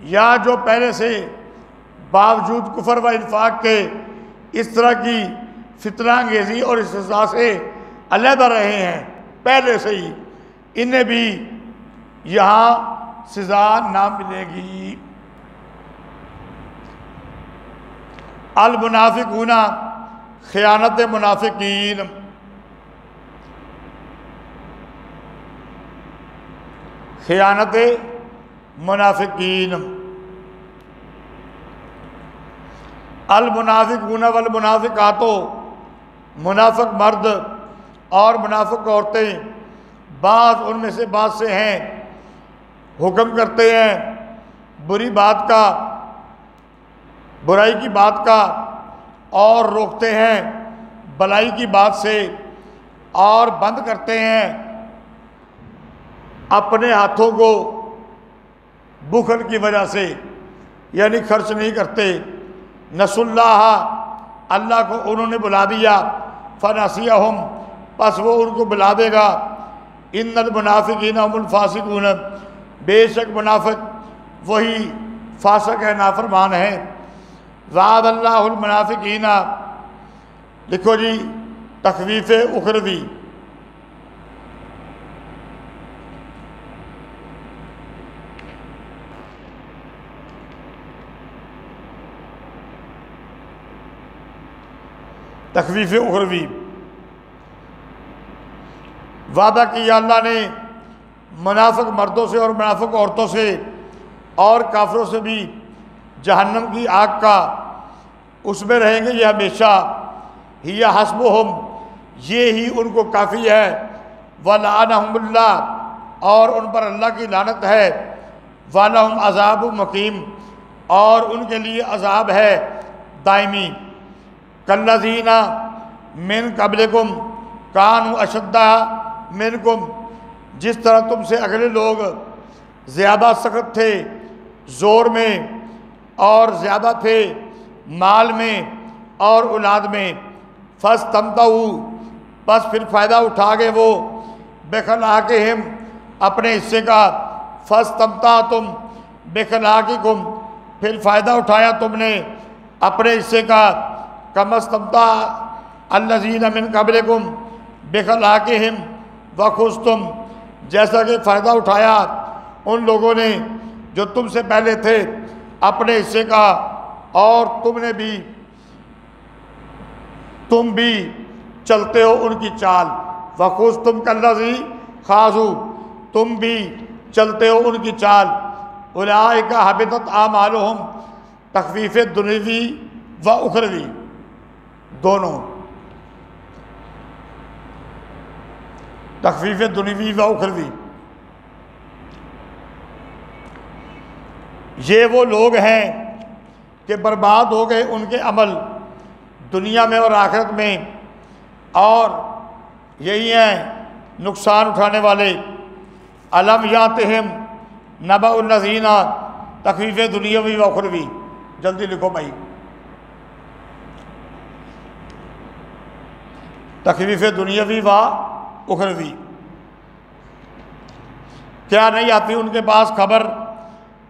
या जो पहले से बावजूद कुफर व इन्फाक के इस तरह की फितना अंगेज़ी और इस्तिज़ा से अलहदा रहे हैं पहले से ही, इन्हें भी यहाँ सज़ा ना मिलेगी। अल मुनाफिकूना ख़यानत मुनाफिकीन, ख़यानत मुनाफिकीन। अल मुनाफिकूना वल मुनाफिकातो, मुनाफिक मर्द और मुनाफिक औरतें बाज़ उनमें से बात से हैं, हुक्म करते हैं बुरी बात का, बुराई की बात का, और रोकते हैं भलाई की बात से, और बंद करते हैं अपने हाथों को बुखल की वजह से, यानी खर्च नहीं करते। नसुल्लाह, अल्लाह को उन्होंने बुला दिया, फनसियहुम, बस वो उनको बुला देगा। इन्नल मुनाफिकीन हुमुल फासिकून, बेशक मुनाफिक वही फासिक है, नाफरमान है। वादल्लाहुल मुनाफिकीना, लिखो जी तखवीफ़ उखरवी, तखवीफ़ उखरवी। वादा किया अल्लाह ने मुनाफिक मर्दों से और मुनाफिक औरतों से और काफिरों से भी जहन्नम की आग का, उसमें रहेंगे ये हमेशा। हिया हस्बुहुम, ये ही उनको काफ़ी है। वलानहुमुल्लाह, और उन पर अल्लाह की लानत है। वलहुम अज़ाबुम मुक़ीम, और उनके लिए अज़ाब है दायमी। कल्लज़ीना मिन क़ब्लिकुम कानू अशद्दा मिनकुम, जिस तरह तुमसे अगले लोग ज़्यादा सख्त थे ज़ोर में, और ज़्यादा थे माल में और औलाद में। फस्तमतऊ, बस फिर फ़ायदा उठा गए वो, बेखलाक़िहिम, अपने हिस्से का। फस्तमता तुम बेखलाक़िकुम, फिर फ़ायदा उठाया तुमने अपने हिस्से का। कमस्तमता अल्लज़ीना मिन क़ब्लिकुम बेखलाक़िहिम वख़ुज़्तुम, जैसा कि फ़ायदा उठाया उन लोगों ने जो तुमसे पहले थे अपने हिस्से का, और तुम भी चलते हो उनकी चाल। वख़ुज़्तुम कल्लज़ी ख़ाज़ू, तुम भी चलते हो उनकी चाल। उलाइका हबितत आमालुहुम, तख़फ़ीफ़ दुनियावी व उखरवी दोनों, तख़फ़ीफ़ दुनियावी व उखरवी। ये वो लोग हैं कि बर्बाद हो गए उनके अमल दुनिया में और आखिरत में, और यही हैं नुकसान उठाने वाले। अलम यातिहिम नबउल लज़ीना, तख़फ़ीफ़ दुनियावी व उखरवी, जल्दी लिखो भाई, तख़फ़ीफ़ दुनियावी व उखरवी। क्या नहीं आती उनके पास खबर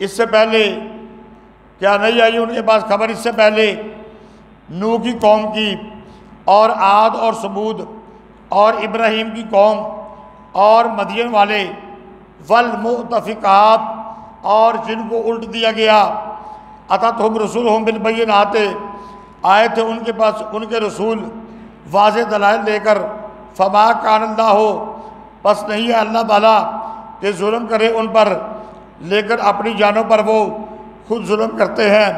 इससे पहले, क्या नहीं आई उनके पास खबर इससे पहले नूह की कौम की, और आद और समूद और इब्राहीम की कौम और मदियन वाले। वल मुतफ़िकात, और जिनको उल्ट दिया गया। अततहुम रसूलुहुम बिल बय्यिनात, आए थे उनके पास उनके रसूल वाज़ेह दलाइल लेकर। फमा कान अल्लाहु, बस नहीं है अल्लाह ताला कि जुल्म करे उन पर, लेकर अपनी जानों पर वो खुद जुल्म करते हैं।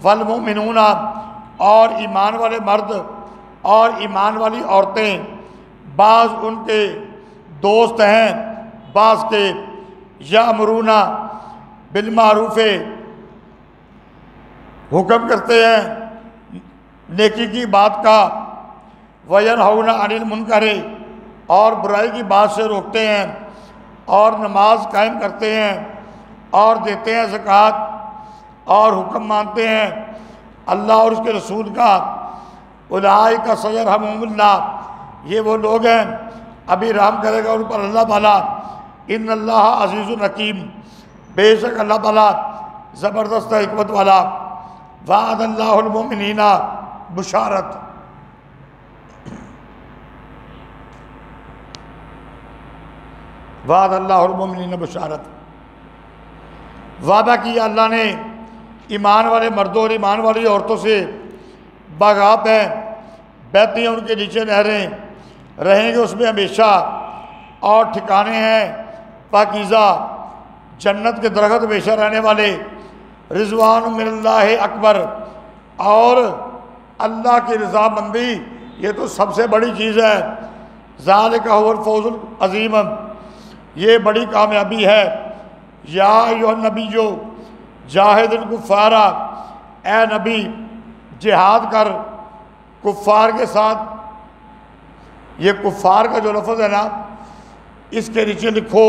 वल मुमिनूना, और ईमान वाले मर्द और ईमान वाली औरतें बाज़ उनके दोस्त हैं बाज़ के। यामुरूना बिल मारूफ़े, हुक्म करते हैं नेकी की बात का। वयनहौना अनिल मुनकर, और बुराई की बात से रोकते हैं। और नमाज कायम करते हैं, और देते हैं ज़कात, और हुक्म मानते हैं अल्लाह और उसके रसूल का। उलाइका सयरहमुहुमुल्लाह, ये वो लोग हैं अभी रहम करेगा उन पर अल्लाह ताला। इन्नल्लाह अज़ीज़ुन हकीम, बेशक अल्लाह ताला ज़बरदस्त हिकमत वाला। वादल्लाहुल मोमिनीना बुशारत, वादल्लाहुल मोमिनीना बुशारत, वादा किया अल्लाह ने ईमान वाले मर्दों और ईमान वाली औरतों से, बागात हैं, बहती हैं उनके नीचे नहरें, रहेंगे उसमें हमेशा, और ठिकाने हैं पाकीज़ा, जन्नत के दरख्त हमेशा रहने वाले, रिजवान मिनल्लाहि अकबर, और अल्लाह की रज़ामंदी ये तो सबसे बड़ी चीज़ है। ज़ालिका हुवल फौज़ुल अज़ीम, ये बड़ी कामयाबी है। या अय्युहन नबिय्यो जाहिदिल कुफ़ारा, ए नबी जिहाद कर कुफ़ार के साथ। ये कुफ़ार का जो लफ्ज़ है ना, इसके नीचे लिखो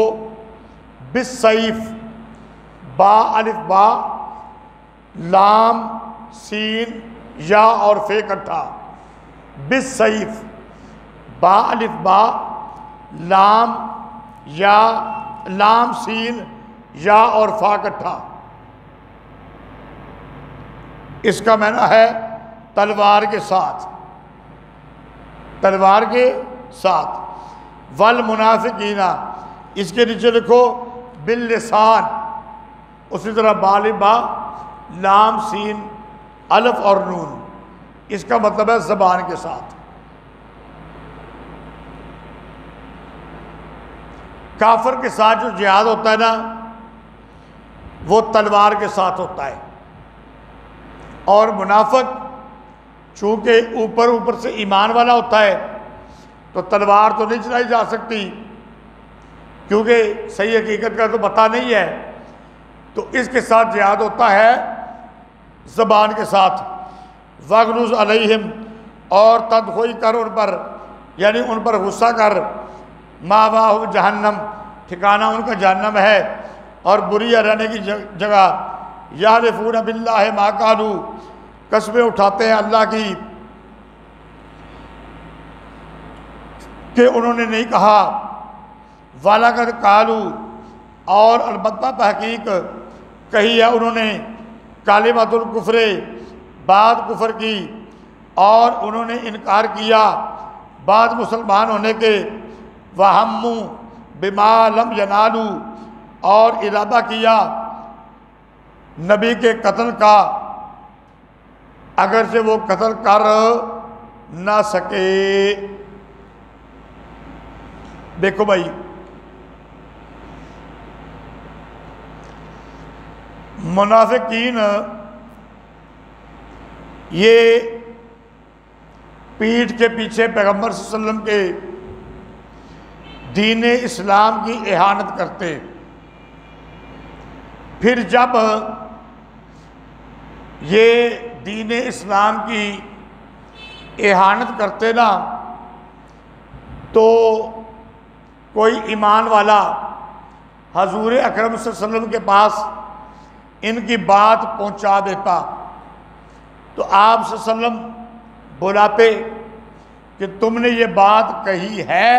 बिस्सैफ, बा अलिफ बा, लाम सीन या और फे इकट्ठा, बिस्सैफ, बा अलिफ बा, लाम या, लाम सीन या और फा इकट्ठा। इसका माना है तलवार के साथ, तलवार के साथ। वल मुनाफिकीना, इसके नीचे लिखो बिल लिसान, उसी तरह बालिबा, लाम सीन अलफ और नून, इसका मतलब है ज़बान के साथ। काफिर के साथ जो जिहाद होता है ना, वो तलवार के साथ होता है। और मुनाफिक चूँकि ऊपर ऊपर से ईमान वाला होता है, तो तलवार तो नहीं चलाई जा सकती, क्योंकि सही हकीकत का तो पता नहीं है। तो इसके साथ जिहाद होता है ज़बान के साथ। वगनुज अलैहिम, और तदखोई कर उन पर, यानी उन पर गुस्सा कर। मावाहु जहन्नम, ठिकाना उनका जहन्नम है और बुरी रहने की जगह। याहलिफून बिल्लाहि मा कालू, कस्में उठाते हैं अल्लाह की कि उन्होंने नहीं कहा। वालाकद कालू, और अलबत्ता तहकीक कही है उन्होंने, कालिमतुल कुफ्रे, बाद कुफर की, और उन्होंने इनकार किया बाद मुसलमान होने के। वहम्मू बिमा लम यनालू, और इरादा किया नबी के कत्ल का, अगर से वो कत्ल कर ना सके। देखो भाई, मुनाफिकीन ये पीठ के पीछे पैगंबर सल्लल्लाहु अलैहि वसल्लम के दीन इस्लाम की इहानत करते। फिर जब ये दीन इस्लाम की इहानत करते ना, तो कोई ईमान वाला हजूर अकरम सल्लल्लाहु अलैहि वसल्लम के पास इनकी बात पहुंचा देता, तो आप सल्लल्लाहु अलैहि वसल्लम बुलाते कि तुमने ये बात कही है,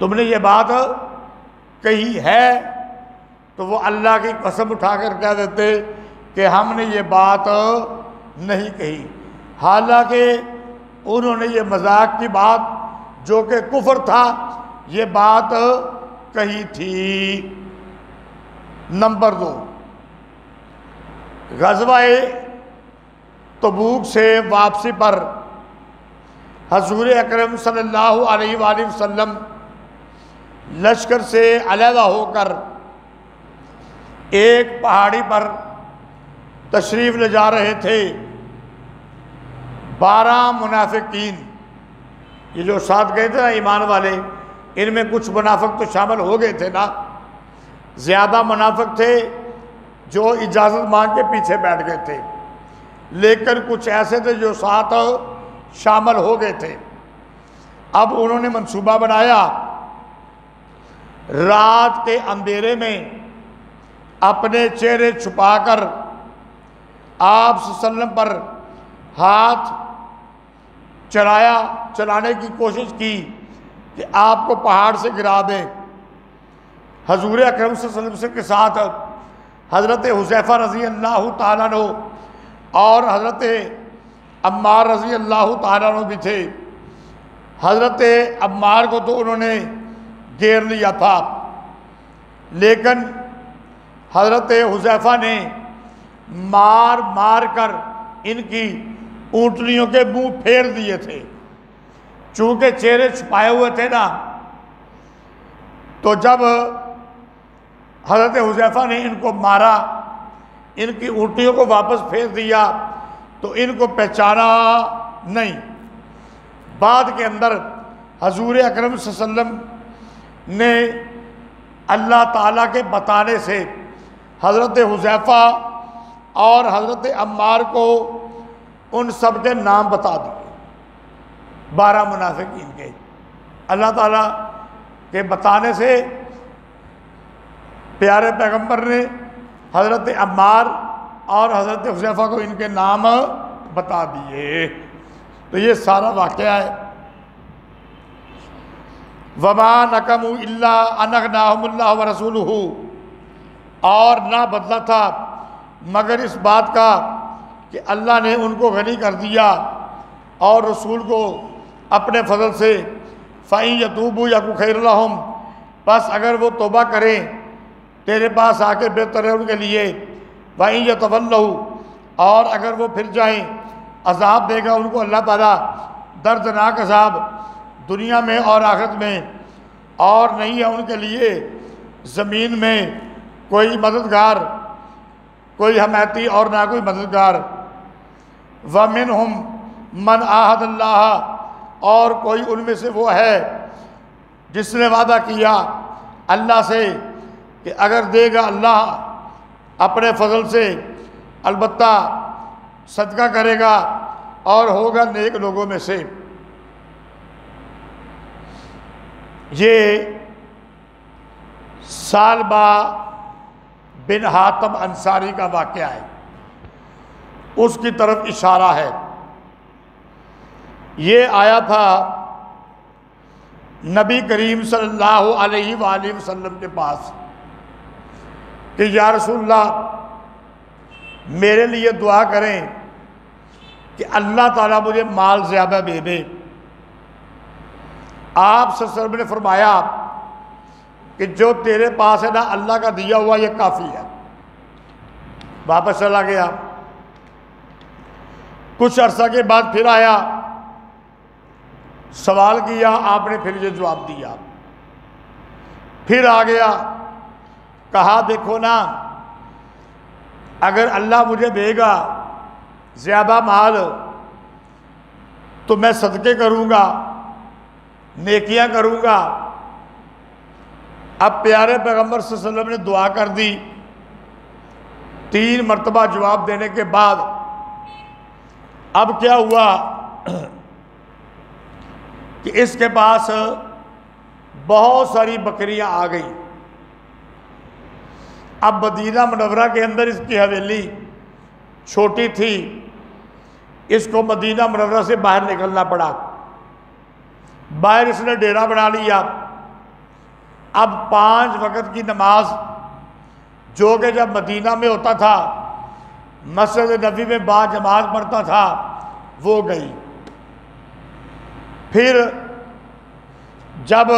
तुमने ये बात कही है। तो वो अल्लाह की कसम उठाकर कह देते कि हमने ये बात नहीं कही, हालांकि उन्होंने ये मजाक की बात जो कि कुफर था, ये बात कही थी। नंबर 2, ग़ज़वा-ए तबूक से वापसी पर हजूर अकरम सल्लल्लाहु अलैहि वसल्लम लश्कर से अलहदा होकर एक पहाड़ी पर तशरीफ़ ले जा रहे थे। 12 मुनाफिकीन, ये जो साथ गए थे ना ईमान वाले, इनमें कुछ मुनाफिक तो शामिल हो गए थे ना। ज़्यादा मुनाफिक थे जो इजाज़त मांग के पीछे बैठ गए थे, लेकिन कुछ ऐसे थे जो साथ शामिल हो गए थे। अब उन्होंने मंसूबा बनाया, रात के अंधेरे में अपने चेहरे छुपाकर आप सल्लम पर हाथ चलाने की कोशिश की कि आपको पहाड़ से गिरा दें। हजूर अकरम सल्लल्लाहु अलैहि वसल्लम के साथ हज़रत हुज़ैफ़ा रज़ी अल्लाह ताला अन्हु और हज़रत अम्मार रज़ी अल्लाह ताला अन्हु भी थे। हज़रत अम्मार को तो उन्होंने घेर लिया था, लेकिन हज़रत हुज़ैफ़ा ने मार मार कर इनकी ऊँटनियों के मुंह फेर दिए थे। चूँकि चेहरे छुपाए हुए थे ना, तो जब हज़रत हुज़ैफ़ा ने इनको मारा, इनकी ऊँटनियों को वापस फेर दिया, तो इनको पहचाना नहीं। बाद के अंदर हजूर अकरम सल्लल्लाहु अलैहि वसल्लम ने अल्लाह ताला के बताने से हज़रत हुज़ैफ़ा और हज़रत अम्मार को उन सब के नाम बता दिए, 12 मुनाफिकीन के। अल्लाह ताला के बताने से प्यारे पैगंबर ने हज़रत अम्मार और हज़रत हुज़ैफ़ा को इनके नाम बता दिए। तो ये सारा वाक़या है। वमा नकमू इल्ला अन अगनाहुमुल्लाह व रसूलुहु, और ना बदला था मगर इस बात का कि अल्लाह ने उनको गनी कर दिया और रसूल को अपने फजल से। फ़इन यतूबू यकु खैर लहुम, बस अगर वो तौबा करें तेरे पास आके बेहतर है उनके लिए। वइन यतवल्लहु, और अगर वो फिर जाएं अजाब देगा उनको अल्लाह ताला दर्दनाक अजाब दुनिया में और आखिरत में, और नहीं है उनके लिए ज़मीन में कोई मददगार, कोई हमायती और ना कोई मददगार। व मिनहुम मन आहद अल्लाह, और कोई उनमें से वो है जिसने वादा किया अल्लाह से कि अगर देगा अल्लाह अपने फजल से अलबत्ता सदका करेगा और होगा नेक लोगों में से। ये सालबा बिन हातम अंसारी का वाक़या है, उसकी तरफ इशारा है। ये आया था नबी करीम सल्लल्लाहु अलैहि वसल्लम के पास कि या रसूलल्लाह मेरे लिए दुआ करें कि अल्लाह ताला मुझे माल ज़्यादा दे दे। आप सल्लल्लाहु अलैहि वसल्लम ने फरमाया कि जो तेरे पास है ना अल्लाह का दिया हुआ ये काफ़ी है। वापस चला गया। कुछ अरसा के बाद फिर आया, सवाल किया, आपने फिर ये जवाब दिया। फिर आ गया, कहा देखो ना अगर अल्लाह मुझे देगा ज़्यादा माल तो मैं सदके करूँगा, नेकियां करूँगा। अब प्यारे पैगंबर सल्लल्लाहु अलैहि वसल्लम ने दुआ कर दी। 3 मरतबा जवाब देने के बाद अब क्या हुआ कि इसके पास बहुत सारी बकरियां आ गई। अब मदीना मुनव्वरा के अंदर इसकी हवेली छोटी थी, इसको मदीना मुनव्वरा से बाहर निकलना पड़ा। बाहर इसने डेरा बना लिया। अब 5 वक्त की नमाज जो कि जब मदीना में होता था मस्जिद नबी में बाजमात पढ़ता था वो गई। फिर जब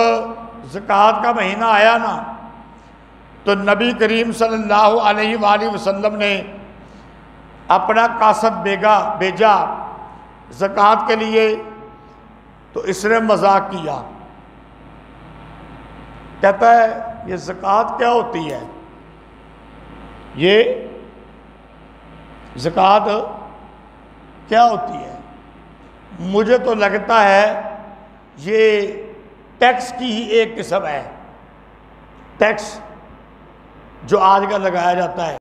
ज़कात का महीना आया ना तो नबी करीम सल्लल्लाहु अलैहि वसल्लम ने अपना कासब भेजा ज़कात के लिए। तो इसने मजाक किया, कहता है ये ज़कात क्या होती है, ये ज़कात क्या होती है। मुझे तो लगता है ये टैक्स की ही एक किस्म है, टैक्स जो आज का लगाया जाता है।